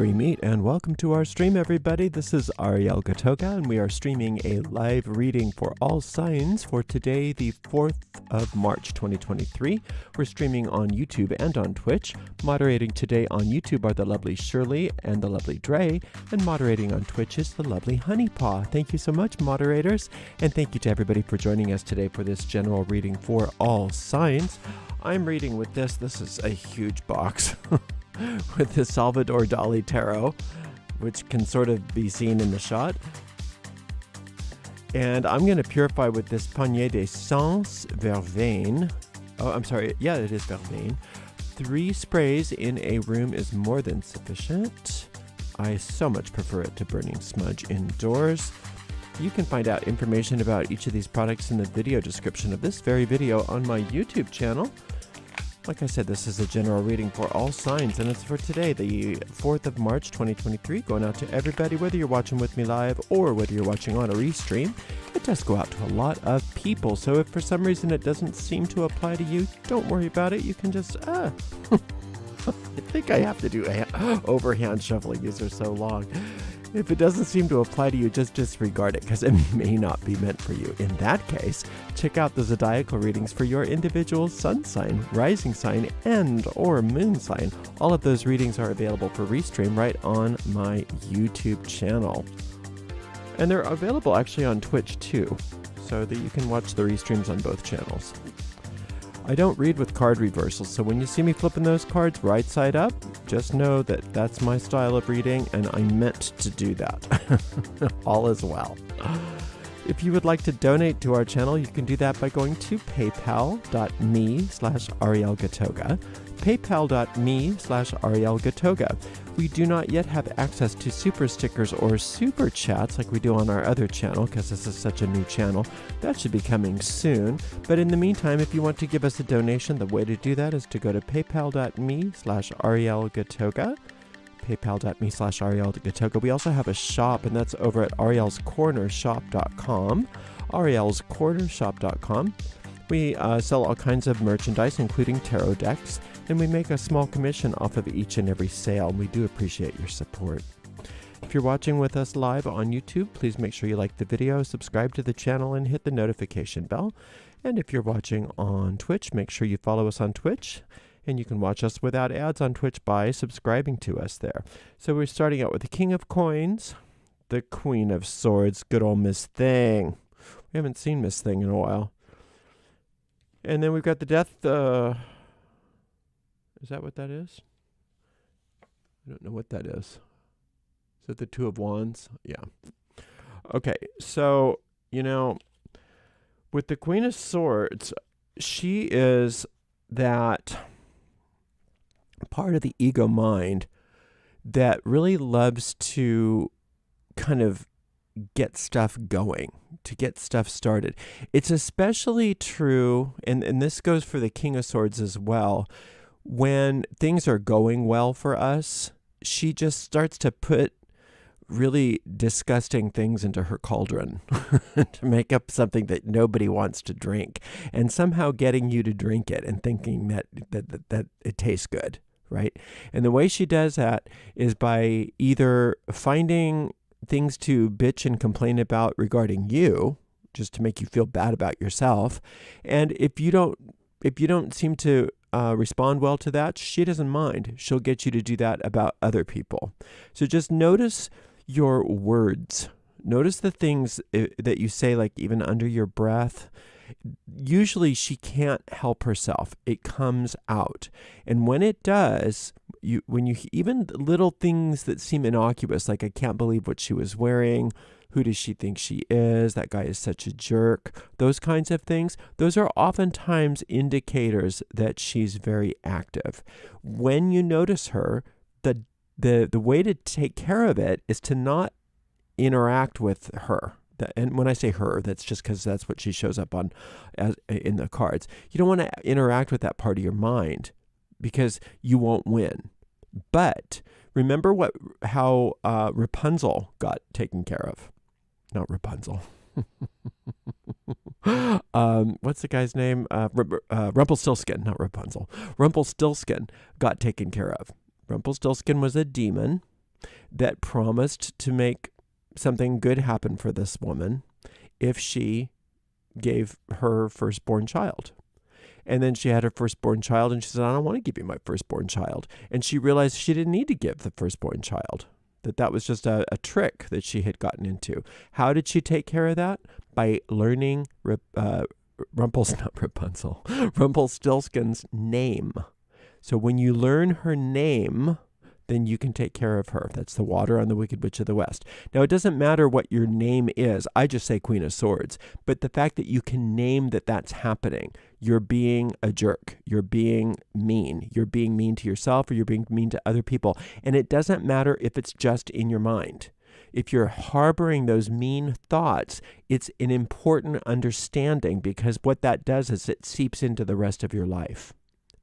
Fairy Meat, and welcome to our stream, everybody. This is Ariel Gatoga, and we are streaming a live reading for all signs for today, the 4th of March, 2023. We're streaming on YouTube and on Twitch. Moderating today on YouTube are the lovely Shirley and the lovely Dre, and moderating on Twitch is the lovely Honeypaw. Thank you so much, moderators, and thank you to everybody for joining us today for this general reading for all signs. I'm reading with this. This is a huge box. With the Salvador Dali Tarot, which can sort of be seen in the shot. And I'm going to purify with this Panier de Sens Verveine. Oh, I'm sorry. Yeah, it is Verveine. 3 sprays in a room is more than sufficient. I so much prefer it to burning smudge indoors. You can find out information about each of these products in the video description of this very video on my YouTube channel. Like I said, this is a general reading for all signs, and it's for today, the 4th of March, 2023, going out to everybody, whether you're watching with me live or whether you're watching on a restream. It does go out to a lot of people, so if for some reason it doesn't seem to apply to you, don't worry about it. You can just, I think I have to do overhand shuffling. These are so long. If it doesn't seem to apply to you, just disregard it, because it may not be meant for you. In that case, check out the zodiacal readings for your individual sun sign, rising sign, and or moon sign. All of those readings are available for restream right on my YouTube channel. And they're available actually on Twitch too, so that you can watch the restreams on both channels. I don't read with card reversals, so when you see me flipping those cards right side up, just know that that's my style of reading, and I meant to do that. All is well. If you would like to donate to our channel, you can do that by going to paypal.me/ArielGatoga. paypal.me/ArielGatoga. We do not yet have access to super stickers or super chats like we do on our other channel, because this is such a new channel. That should be coming soon. But in the meantime, if you want to give us a donation, the way to do that is to go to paypal.me/ArielGatoga. paypal.me/ArielGatoga. We also have a shop, and that's over at arielscornershop.com. arielscornershop.com. We sell all kinds of merchandise, including tarot decks, and we make a small commission off of each and every sale. We do appreciate your support. If you're watching with us live on YouTube, please make sure you like the video, subscribe to the channel, and hit the notification bell. And if you're watching on Twitch, make sure you follow us on Twitch. And you can watch us without ads on Twitch by subscribing to us there. So we're starting out with the King of Coins, the Queen of Swords, good old Miss Thing. We haven't seen Miss Thing in a while. And then we've got the Death. Is that what that is? I don't know what that is. Is it the Two of Wands? Yeah. Okay, so, with the Queen of Swords, she is that part of the ego mind that really loves to kind of get stuff going, to get stuff started. It's especially true, and this goes for the King of Swords as well, when things are going well for us, she just starts to put really disgusting things into her cauldron to make up something that nobody wants to drink, and somehow getting you to drink it and thinking that it tastes good, right? And the way she does that is by either finding things to bitch and complain about regarding you, just to make you feel bad about yourself. And if you don't seem to respond well to that, she doesn't mind. She'll get you to do that about other people. So just notice your words. Notice the things that you say, like even under your breath. Usually she can't help herself. It comes out. And when it does, even little things that seem innocuous, like I can't believe what she was wearing, who does she think she is, that guy is such a jerk, those kinds of things, those are oftentimes indicators that she's very active. When you notice her, the way to take care of it is to not interact with her. And when I say her, that's just because that's what she shows up on in the cards. You don't want to interact with that part of your mind because you won't win. But remember how Rapunzel got taken care of. Not Rapunzel. What's the guy's name? Rumpelstiltskin, not Rapunzel. Rumpelstiltskin got taken care of. Rumpelstiltskin was a demon, that promised to make something good happen for this woman if she gave her firstborn child. And then she had her firstborn child, and she said, I don't want to give you my firstborn child. And she realized she didn't need to give the firstborn child, that was just a trick that she had gotten into. How did she take care of that? By learning Rumpelstiltskin's name. So when you learn her name, then you can take care of her. That's the water on the Wicked Witch of the West. Now, it doesn't matter what your name is. I just say Queen of Swords. But the fact that you can name that that's happening, you're being a jerk. You're being mean. You're being mean to yourself, or you're being mean to other people. And it doesn't matter if it's just in your mind. If you're harboring those mean thoughts, it's an important understanding, because what that does is it seeps into the rest of your life.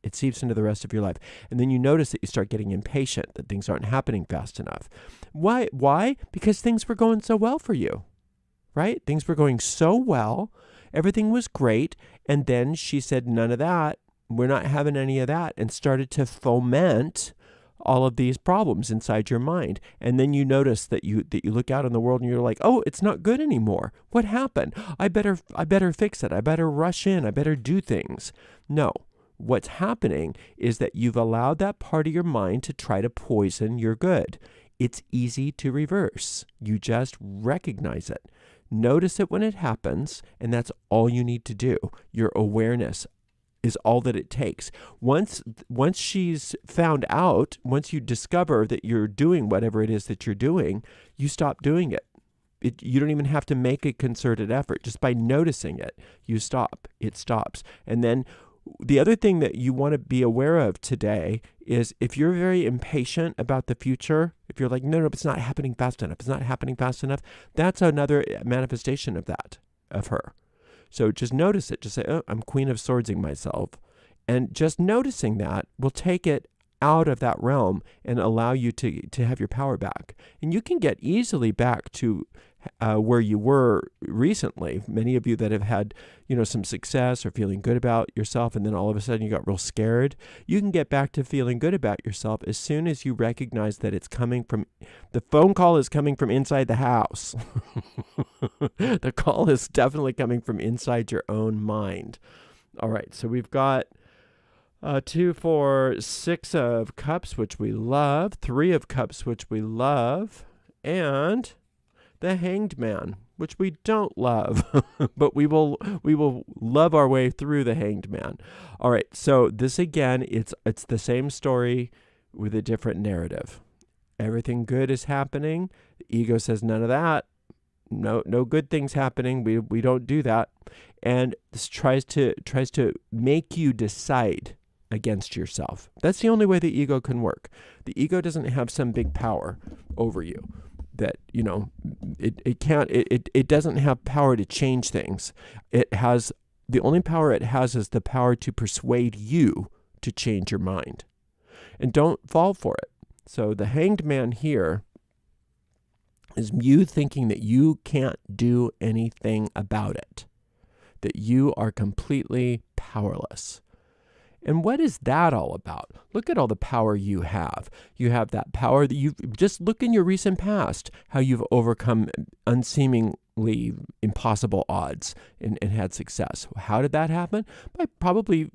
It seeps into the rest of your life. And then you notice that you start getting impatient, that things aren't happening fast enough. Why? Why? Because things were going so well for you, right? Things were going so well. Everything was great. And then she said, none of that. We're not having any of that. And started to foment all of these problems inside your mind. And then you notice that you look out in the world and you're like, oh, it's not good anymore. What happened? I better fix it. I better rush in. I better do things. No. What's happening is that you've allowed that part of your mind to try to poison your good. It's easy to reverse. You just recognize it. Notice it when it happens, and that's all you need to do. Your awareness is all that it takes. Once she's found out, once you discover that you're doing whatever it is that you're doing, you stop doing it. You don't even have to make a concerted effort. Just by noticing it, you stop. It stops. And then the other thing that you want to be aware of today is, if you're very impatient about the future, if you're like, no, it's not happening fast enough, it's not happening fast enough, that's another manifestation of that, of her. So just notice it. Just say, oh, I'm Queen of Swordsing myself. And just noticing that will take it out of that realm and allow you to have your power back. And you can get easily back to where you were recently. Many of you that have had, some success or feeling good about yourself, and then all of a sudden you got real scared, you can get back to feeling good about yourself as soon as you recognize that the phone call is coming from inside the house. The call is definitely coming from inside your own mind. All right, so we've got 2, 4, 6 of Cups, which we love, 3 of Cups, which we love, and the Hanged Man, which we don't love, but we will love our way through the Hanged Man. All right, so this again, it's the same story with a different narrative. Everything good is happening. The ego says none of that. No good things happening. We don't do that, and this tries to make you decide against yourself. That's the only way the ego can work. The ego doesn't have some big power over you that, it doesn't have power to change things. The only power it has is the power to persuade you to change your mind. And don't fall for it. So the Hanged Man here is you thinking that you can't do anything about it, that you are completely powerless. And what is that all about? Look at all the power you have. You have that power that just look in your recent past, how you've overcome unseemingly impossible odds and had success. How did that happen? By probably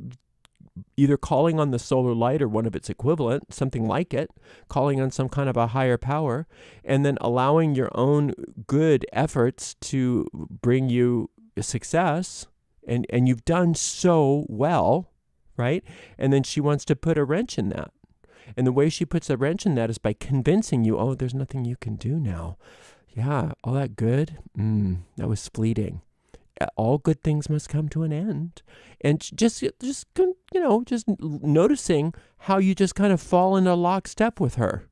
either calling on the solar light or one of its equivalent, something like it, calling on some kind of a higher power, and then allowing your own good efforts to bring you success. And you've done so well. Right? And then she wants to put a wrench in that. And the way she puts a wrench in that is by convincing you, oh, there's nothing you can do now. Yeah, all that good, that was fleeting. All good things must come to an end. And just noticing how you just kind of fall into lockstep with her.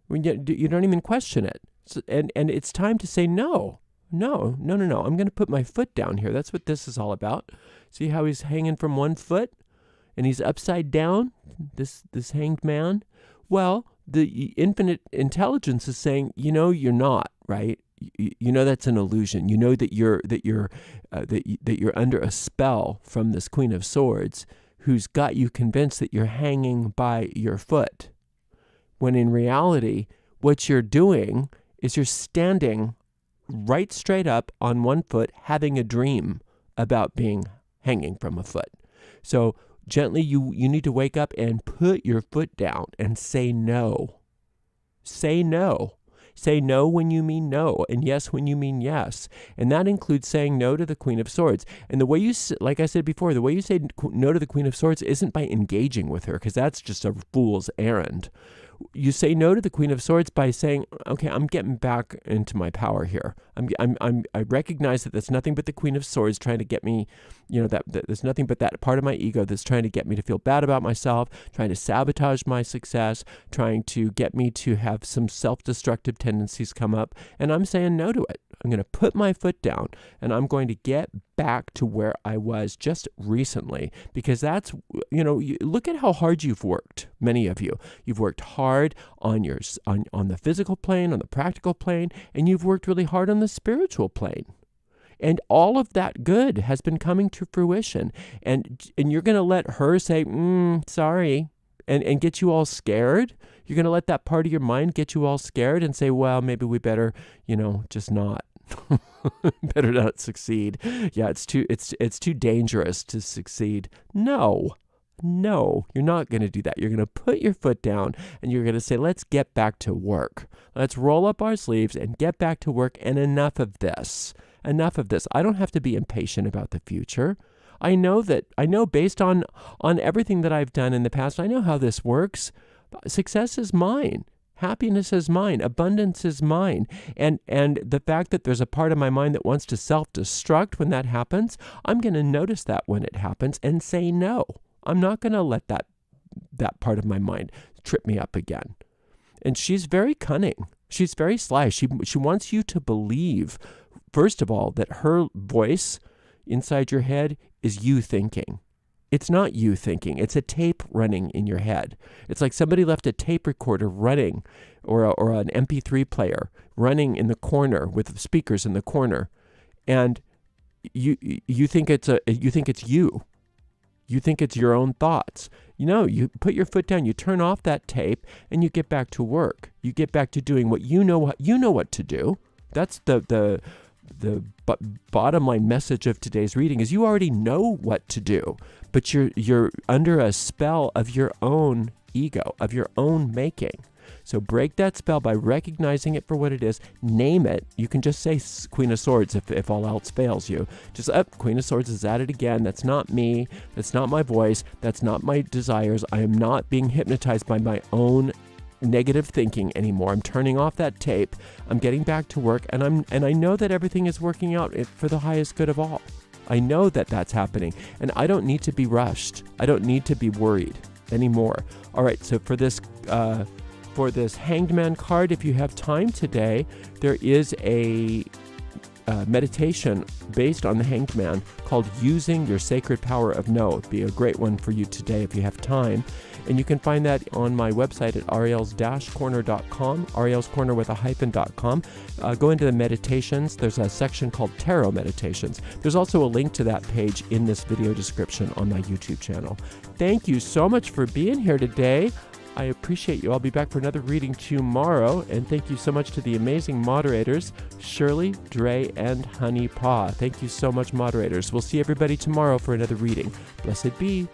When you don't even question it. So, and it's time to say no. No. I'm going to put my foot down here. That's what this is all about. See how he's hanging from one foot? And he's upside down, this Hanged Man. Well, the infinite intelligence is saying, you're not, right? That's an illusion. You know that you're under a spell from this Queen of Swords, who's got you convinced that you're hanging by your foot, when in reality, what you're doing is you're standing right straight up on one foot, having a dream about being hanging from a foot. So gently, you need to wake up and put your foot down and say no. Say no. Say no when you mean no, and yes when you mean yes. And that includes saying no to the Queen of Swords. And the way you, like I said before, the way you say no to the Queen of Swords isn't by engaging with her, because that's just a fool's errand. You say no to the Queen of Swords by saying, okay, I'm getting back into my power here. I recognize that that's nothing but the Queen of Swords trying to get me, that there's nothing but that part of my ego that's trying to get me to feel bad about myself, trying to sabotage my success, trying to get me to have some self-destructive tendencies come up. And I'm saying no to it. I'm going to put my foot down, and I'm going to get back to where I was just recently, because that's, look at how hard you've worked. Many of you, you've worked hard on the physical plane, on the practical plane, and you've worked really hard on the spiritual plane. And all of that good has been coming to fruition. And you're going to let her say, sorry, and get you all scared. You're going to let that part of your mind get you all scared and say, well, maybe we better, just not. Better not succeed. Yeah, it's too dangerous to succeed. No, you're not going to do that. You're going to put your foot down and you're going to say, let's get back to work. Let's roll up our sleeves and get back to work. And enough of this. Enough of this. I don't have to be impatient about the future. I know based on everything that I've done in the past, I know how this works. Success is mine. Happiness is mine. Abundance is mine. And the fact that there's a part of my mind that wants to self-destruct when that happens, I'm going to notice that when it happens and say no. I'm not going to let that part of my mind trip me up again. And she's very cunning. She's very sly. She wants you to believe, first of all, that her voice inside your head is you thinking. It's not you thinking. It's a tape running in your head. It's like somebody left a tape recorder running, or an MP3 player running in the corner with speakers in the corner, and you think it's you. You think it's your own thoughts. You put your foot down. You turn off that tape, and you get back to work. You get back to doing what you know what to do. That's the bottom line message of today's reading is you already know what to do, but you're under a spell of your own ego, of your own making. So break that spell by recognizing it for what it is. Name it. You can just say Queen of Swords if all else fails you. Just, Queen of Swords is at it again. That's not me. That's not my voice. That's not my desires. I am not being hypnotized by my own negative thinking anymore. I'm turning off that tape. I'm getting back to work, and I know that everything is working out for the highest good of all. I know that that's happening, and I don't need to be rushed. I don't need to be worried anymore. All right, so for this Hanged Man card, if you have time today, there is a meditation based on the Hanged Man called Using Your Sacred Power of No. It'd be a great one for you today if you have time. And you can find that on my website at ariels-corner.com, Ariel's Corner with a hyphen.com. Go into the meditations. There's a section called Tarot Meditations. There's also a link to that page in this video description on my YouTube channel. Thank you so much for being here today. I appreciate you. I'll be back for another reading tomorrow. And thank you so much to the amazing moderators, Shirley, Dre, and Honey Paw. Thank you so much, moderators. We'll see everybody tomorrow for another reading. Blessed be.